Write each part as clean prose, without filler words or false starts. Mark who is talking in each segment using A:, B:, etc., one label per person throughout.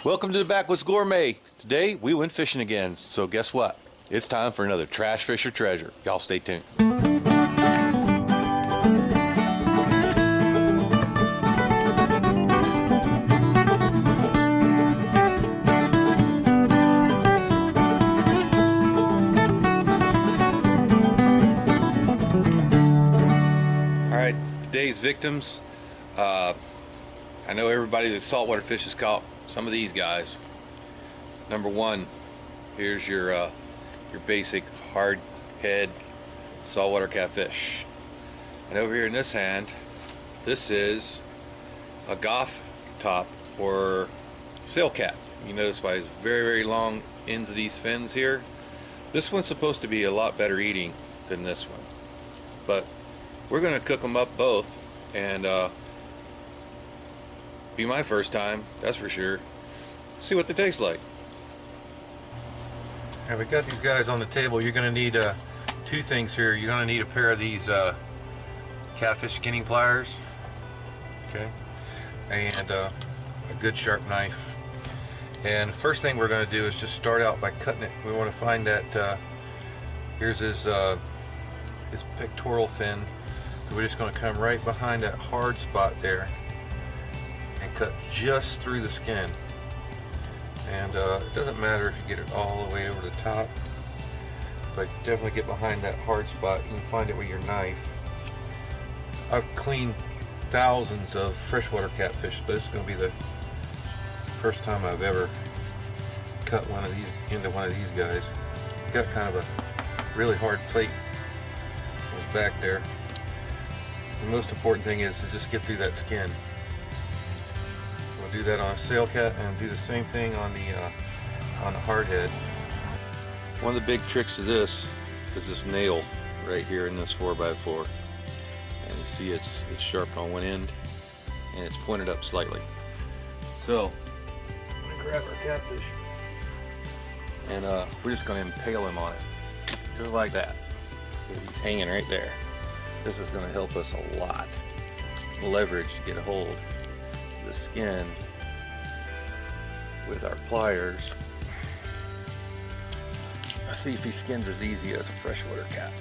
A: Welcome to the Backwoods Gourmet. Today we went fishing again, so guess what? It's time for another trash fish or treasure. Y'all stay tuned. Alright, today's victims. I know everybody that saltwater fishes caught some of these guys. Number one, here's your basic hard head saltwater catfish. And over here in this hand, this is a goff top or sail cat. You notice by his very long ends of these fins here. This one's supposed to be a lot better eating than this one, but we're gonna cook them up both, and be my first time, that's for sure. See what they taste like. Alright, we got these guys on the table. You're going to need two things here. You're going to need a pair of these catfish skinning pliers, okay, and a good sharp knife. And first thing we're going to do is just start out by cutting it. We want to find that here's his pectoral fin. So we're just going to come right behind that hard spot there and cut just through the skin. And it doesn't matter if you get it all the way over the top, but definitely get behind that hard spot. You can find it with your knife. I've cleaned thousands of freshwater catfish, but this is going to be the first time I've ever cut one of these into one of these guys. It's got kind of a really hard plate on his back there. The most important thing is to just get through that skin. We'll do that on a sail cat and do the same thing on the hard head. One of the big tricks to this is this nail right here in this 4x4. And you see it's sharp on one end and it's pointed up slightly. So I'm going to grab our catfish and we're just going to impale him on it. Just like that. So he's hanging right there. This is going to help us a lot. Leverage to get a hold of the skin with our pliers. Let's see if he skins as easy as a freshwater cat.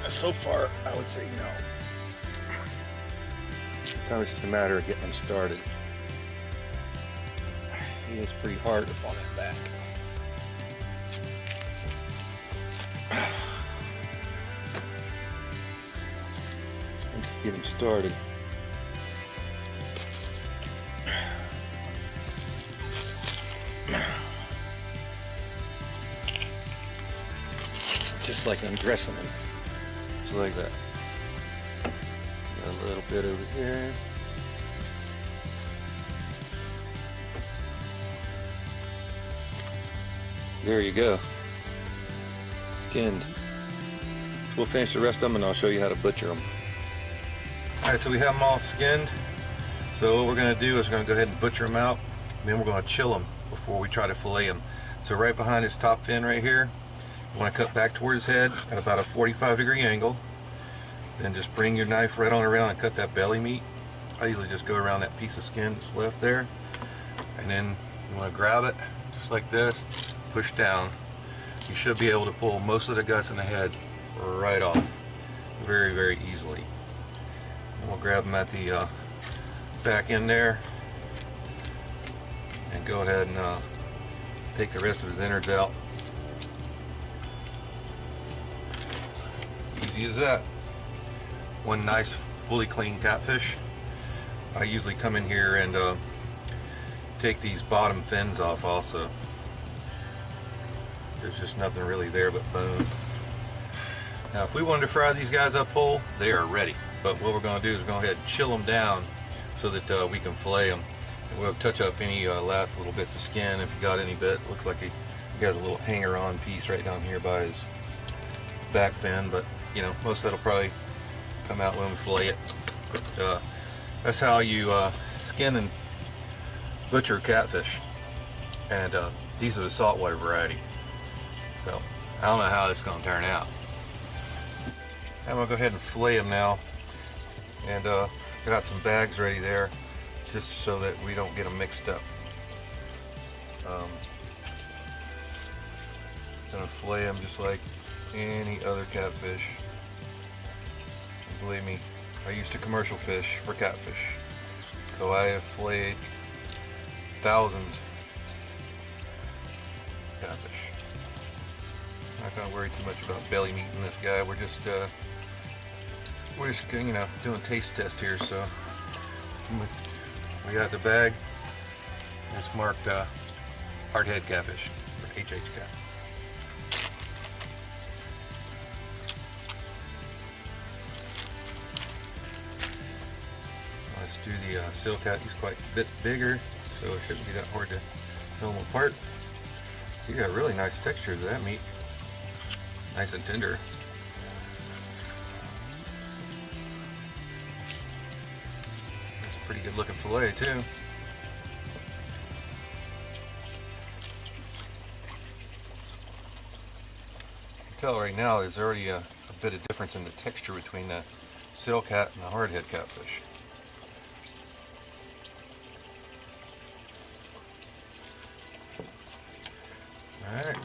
A: So far, I would say no. Sometimes it's just a matter of getting him started. He is pretty hard up on that back. Let's get him started. Just like undressing him. Just like that. Got a little bit over here. There you go. Skinned. We'll finish the rest of them and I'll show you how to butcher them. Alright, so we have them all skinned. So what we're going to do is we're going to go ahead and butcher them out. And then we're going to chill them before we try to fillet them. So right behind his top fin right here, you want to cut back toward his head at about a 45-degree angle. Then just bring your knife right on around and cut that belly meat. I usually just go around that piece of skin that's left there. And then you want to grab it just like this, push down. You should be able to pull most of the guts in the head right off very easily. And we'll grab them at the back end there and go ahead and take the rest of his innards out. Easy as that. One nice fully clean catfish. I usually come in here and take these bottom fins off also. There's just nothing really there but bone. Now if we wanted to fry these guys up whole, they are ready. But what we're going to do is go ahead and chill them down so that we can fillet them. And we'll touch up any last little bits of skin if you got any bit. Looks like he has a little hanger-on piece right down here by his back fin, but you know, most of that'll probably come out when we fillet it. But that's how you skin and butcher catfish. And these are the saltwater variety. So I don't know how this is going to turn out. I'm going to go ahead and fillet them now. And got some bags ready there just so that we don't get them mixed up. Gonna fillet them just like any other catfish. And believe me, I used to commercial fish for catfish, so I have filleted thousands of catfish. Not gonna worry too much about belly meat in this guy. We're just you know, doing taste test here. So we got the bag. It's marked hardhead catfish, or HH cat. Let's do the seal cat. He's quite a bit bigger, so it shouldn't be that hard to pull them apart. You got really nice texture to that meat. Nice and tender. That's a pretty good looking fillet too. You can tell right now there's already a bit of difference in the texture between the seal cat and the hardhead catfish. Alright.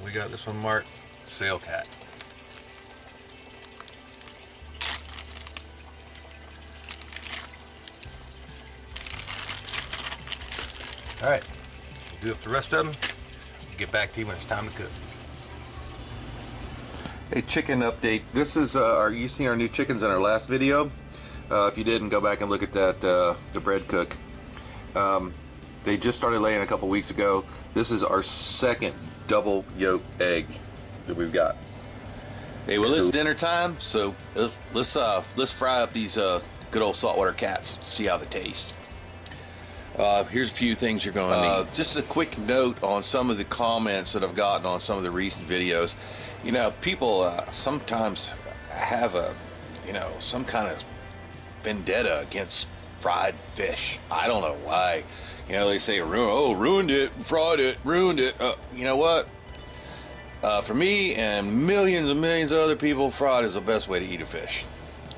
A: We got this one marked sail cat. Alright, we'll do up the rest of them. We'll get back to you when it's time to cook. Hey, chicken update. This is you seen our new chickens in our last video. If you didn't, go back and look at that, the bread cook. They just started laying a couple weeks ago. This is our second double yolk egg that we've got.
B: Hey, well, it's dinner time, so let's fry up these good old saltwater cats. See how they taste. Here's a few things you're going to need. Just a quick note on some of the comments that I've gotten on some of the recent videos. You know, people sometimes have some kind of vendetta against fried fish. I don't know why. You know, they say, ruined it, fried it, ruined it. You know what? For me and millions and millions of other people, fried is the best way to eat a fish.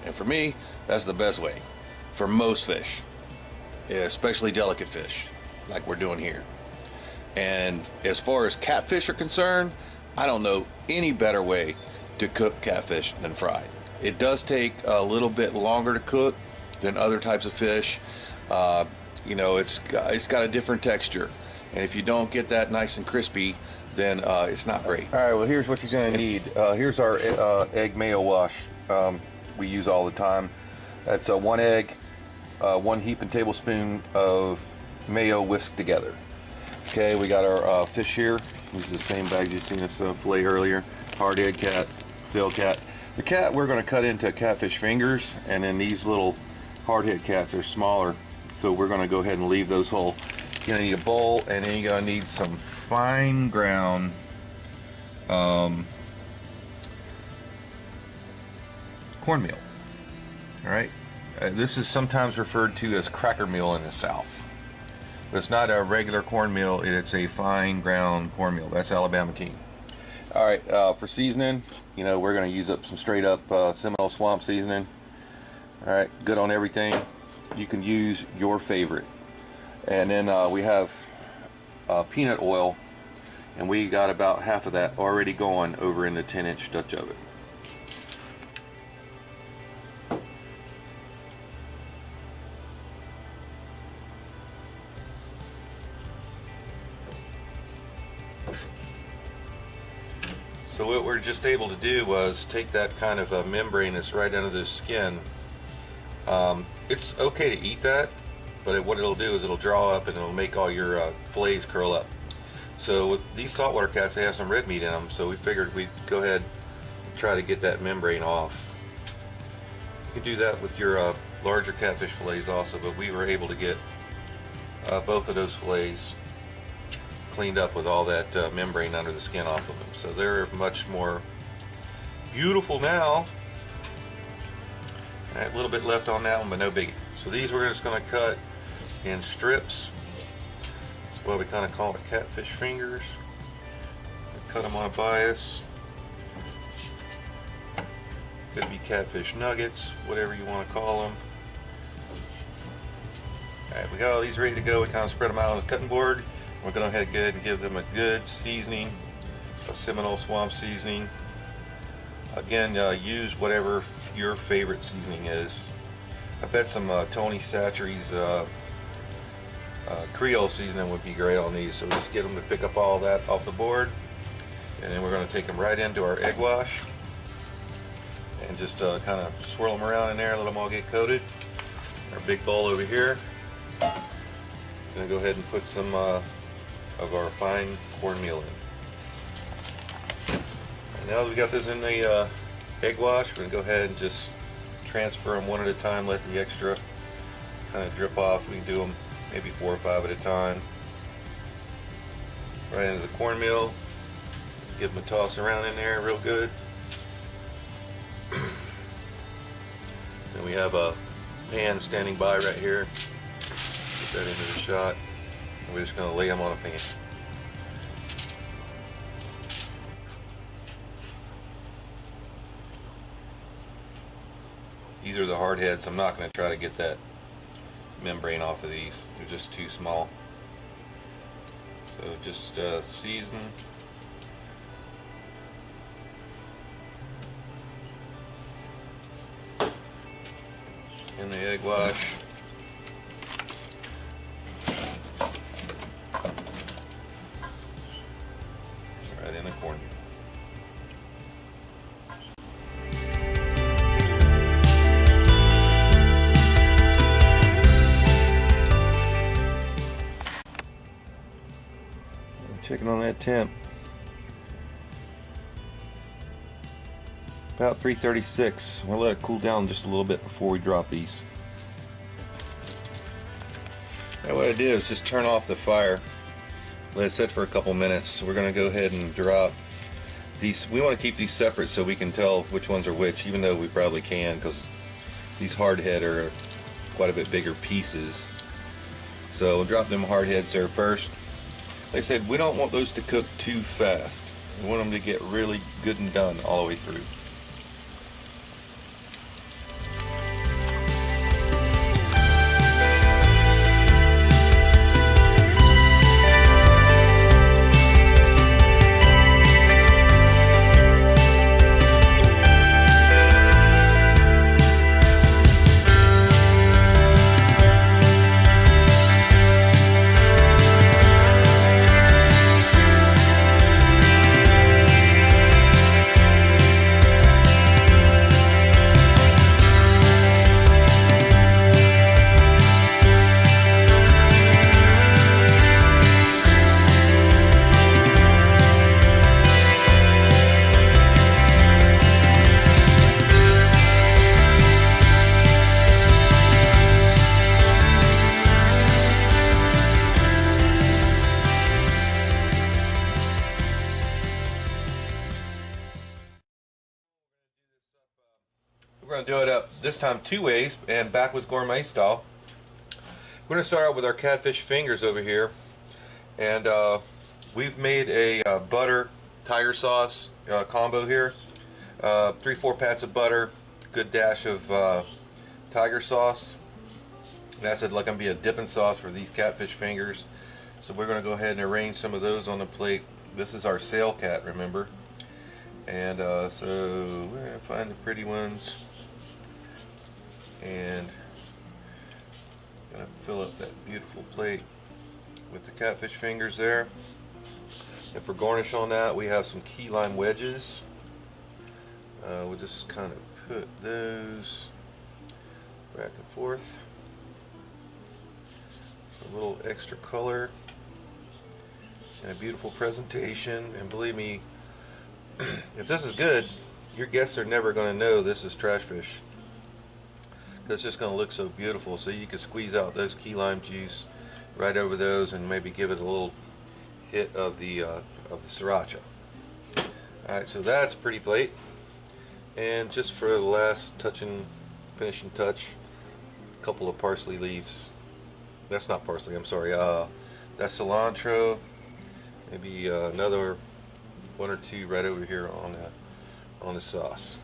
B: And for me, that's the best way for most fish, especially delicate fish like we're doing here. And as far as catfish are concerned, I don't know any better way to cook catfish than fried. It does take a little bit longer to cook than other types of fish. You know, it's got a different texture, and if you don't get that nice and crispy, then it's not great.
A: All right, well, here's what you're going to need. Here's our egg mayo wash we use all the time. That's 1 egg, 1 heaping tablespoon of mayo whisked together. Okay, we got our fish here. This is the same bag you've seen us fillet earlier. Hardhead cat, sail cat. The cat we're going to cut into catfish fingers, and then these little hardhead cats are smaller, so we're going to go ahead and leave those whole. You're going to need a bowl, and then you're going to need some fine ground cornmeal. All right, this is sometimes referred to as cracker meal in the South. But it's not a regular cornmeal, it's a fine ground cornmeal. That's Alabama King. All right, for seasoning, you know, we're going to use up some straight up Seminole Swamp seasoning. All right, good on everything. You can use your favorite. And then we have peanut oil, and we got about half of that already going over in the 10-inch Dutch oven. So what we're just able to do was take that kind of membrane that's right under the skin. It's okay to eat that, but what it'll do is it'll draw up and it'll make all your fillets curl up. So with these saltwater cats, they have some red meat in them, so we figured we'd go ahead and try to get that membrane off. You can do that with your larger catfish fillets also, but we were able to get both of those fillets cleaned up with all that membrane under the skin off of them. So they're much more beautiful now. All right, a little bit left on that one, but no biggie. So these we're just going to cut in strips. That's why we kind of call it catfish fingers. We cut them on a bias. Could be catfish nuggets, whatever you want to call them. Alright, we got all these ready to go. We kind of spread them out on the cutting board. We're going to go ahead and give them a good seasoning, a Seminole Swamp seasoning. Again, use whatever your favorite seasoning is. I bet some Tony Chachere's Creole seasoning would be great on these. So just get them to pick up all that off the board. And then we're going to take them right into our egg wash. And just kind of swirl them around in there, let them all get coated. Our big bowl over here. Going to go ahead and put some of our fine cornmeal in. And now that we got this in the egg wash, we're going to go ahead and just transfer them one at a time, let the extra kind of drip off. We can do them maybe 4 or 5 at a time. Right into the cornmeal. Give them a toss around in there real good. Then we have a pan standing by right here. Put that into the shot. And we're just going to lay them on a pan. These are the hard heads. I'm not going to try to get that membrane off of these. They're just too small. So just season. In the egg wash. Right in the cornmeal. Checking on that temp. About 336. We'll let it cool down just a little bit before we drop these. Now what I did is just turn off the fire, let it sit for a couple minutes. So we're going to go ahead and drop these. We want to keep these separate so we can tell which ones are which, even though we probably can, because these hardhead are quite a bit bigger pieces. So we'll drop them hardheads there first. Like I said, we don't want those to cook too fast. We want them to get really good and done all the way through. We're going to do it up this time 2 ways and backwards gourmet style. We're going to start out with our catfish fingers over here, and we've made a butter tiger sauce combo here. 3-4 pats of butter, good dash of tiger sauce. That's like going to be a dipping sauce for these catfish fingers. So we're going to go ahead and arrange some of those on the plate. This is our sail cat, remember? And so we're going to find the pretty ones. And gonna fill up that beautiful plate with the catfish fingers there. And for garnish on that, we have some key lime wedges. We'll just kind of put those back and forth. A little extra color and a beautiful presentation. And believe me, if this is good, your guests are never going to know this is trash fish. It's just going to look so beautiful. So you can squeeze out those key lime juice right over those and maybe give it a little hit of the sriracha. Alright, so that's a pretty plate. And just for the last finishing touch, a couple of parsley leaves. That's not parsley, I'm sorry. That's cilantro. Maybe another 1 or 2 right over here on the sauce.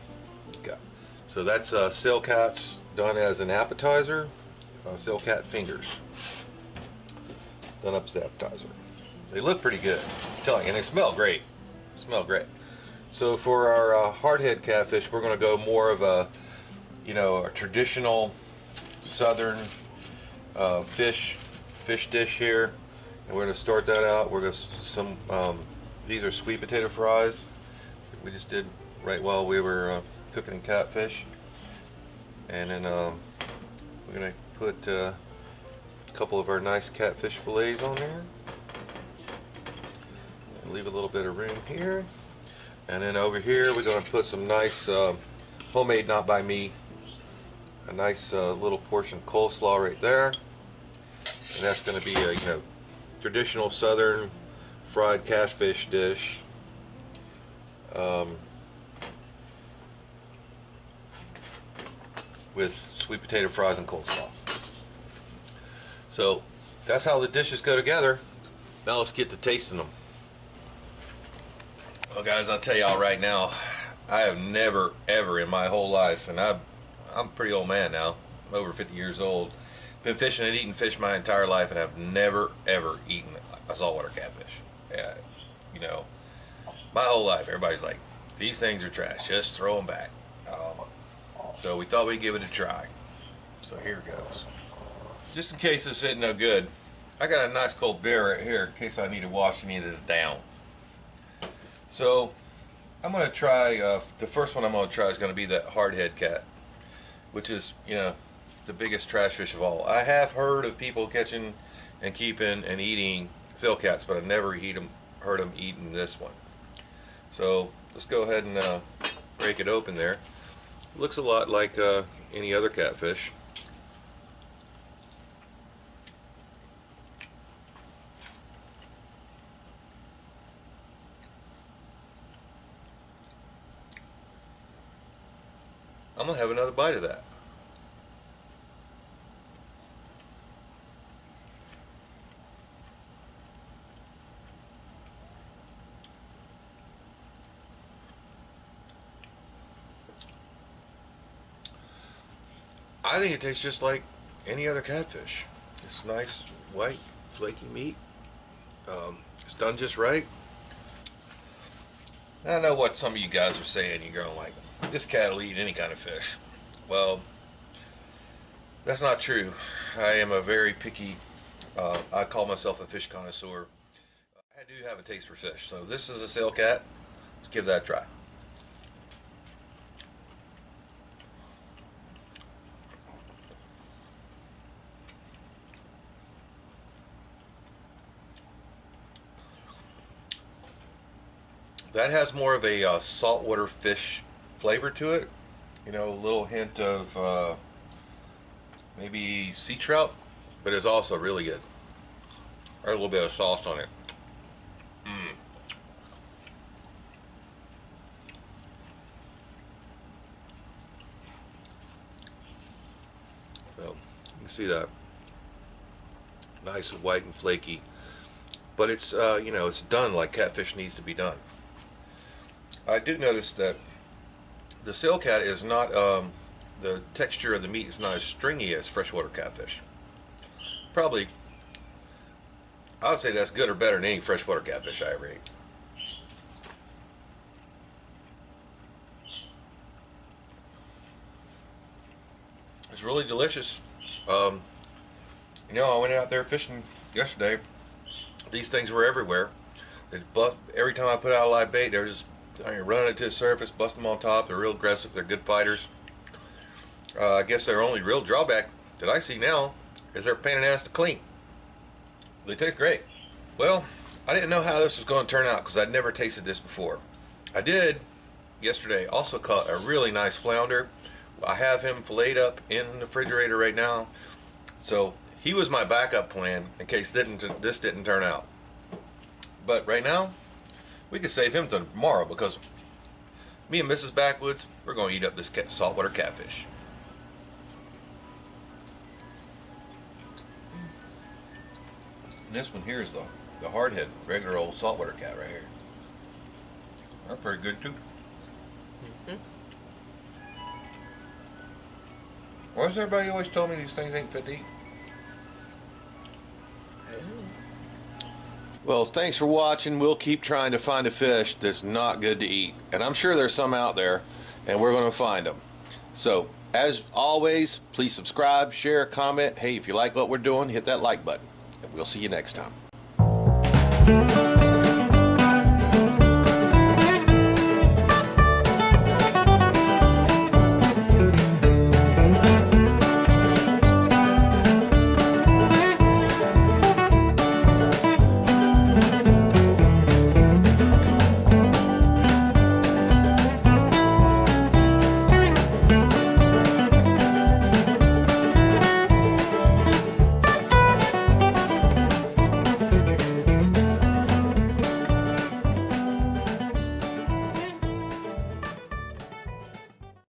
A: Okay. So that's sail cats done as an appetizer. Saltcat fingers. Done up as appetizer. They look pretty good, I'm telling you, and they smell great. Smell great. So for our hardhead catfish, we're going to go more of a, a traditional southern fish dish here, and we're going to start that out. We're going to these are sweet potato fries. We just did right while we were cooking catfish, and then we're going to put a couple of our nice catfish fillets on there, and leave a little bit of room here. And then over here we're going to put some nice homemade, not by me, a nice little portion of coleslaw right there, and that's going to be a traditional southern fried catfish dish. With sweet potato fries and coleslaw. So that's how the dishes go together. Now let's get to tasting them. Well guys, I'll tell y'all right now, I have never ever in my whole life, and I'm a pretty old man now, I'm over 50 years old, been fishing and eating fish my entire life, and I've never ever eaten a saltwater catfish. Yeah, my whole life everybody's like, these things are trash, just throw them back. So we thought we'd give it a try. So here it goes. Just in case this isn't no good, I got a nice cold beer right here in case I need to wash any of this down. So I'm going to try, the first one I'm going to try is going to be that hardhead cat, which is, the biggest trash fish of all. I have heard of people catching and keeping and eating Saltcats, but I've never heard them eating this one. So let's go ahead and break it open there. Looks a lot like any other catfish. I'm gonna have another bite of that. I think it tastes just like any other catfish. It's nice, white, flaky meat. It's done just right. I know what some of you guys are saying. You're going like, this cat will eat any kind of fish. Well, that's not true. I am a very picky, I call myself a fish connoisseur. I do have a taste for fish. So this is a Saltcat. Let's give that a try. That has more of a saltwater fish flavor to it. A little hint of maybe sea trout, but it's also really good. Or a little bit of sauce on it. So you can see that nice and white and flaky, but it's it's done like catfish needs to be done. I do notice that the Saltcat is not, the texture of the meat is not as stringy as freshwater catfish. Probably, I would say that's good or better than any freshwater catfish I ever ate. It's really delicious. I went out there fishing yesterday. These things were everywhere. Every time I put out a live bait, they're just running it to the surface, bust them on top. They're real aggressive. They're good fighters. I guess their only real drawback that I see now is they're a pain in the ass to clean. They taste great. Well, I didn't know how this was going to turn out because I'd never tasted this before. I did yesterday also caught a really nice flounder. I have him filleted up in the refrigerator right now. So he was my backup plan in case this didn't turn out. But right now, we could save him till tomorrow because me and Mrs. Backwoods, we're going to eat up this saltwater catfish. And this one here is the hardhead, regular old saltwater cat right here. They're pretty good too. Why does everybody always tell me these things ain't fit to eat?
B: Well, thanks for watching. We'll keep trying to find a fish that's not good to eat. And I'm sure there's some out there, and we're going to find them. So, as always, please subscribe, share, comment. Hey, if you like what we're doing, hit that like button. And we'll see you next time.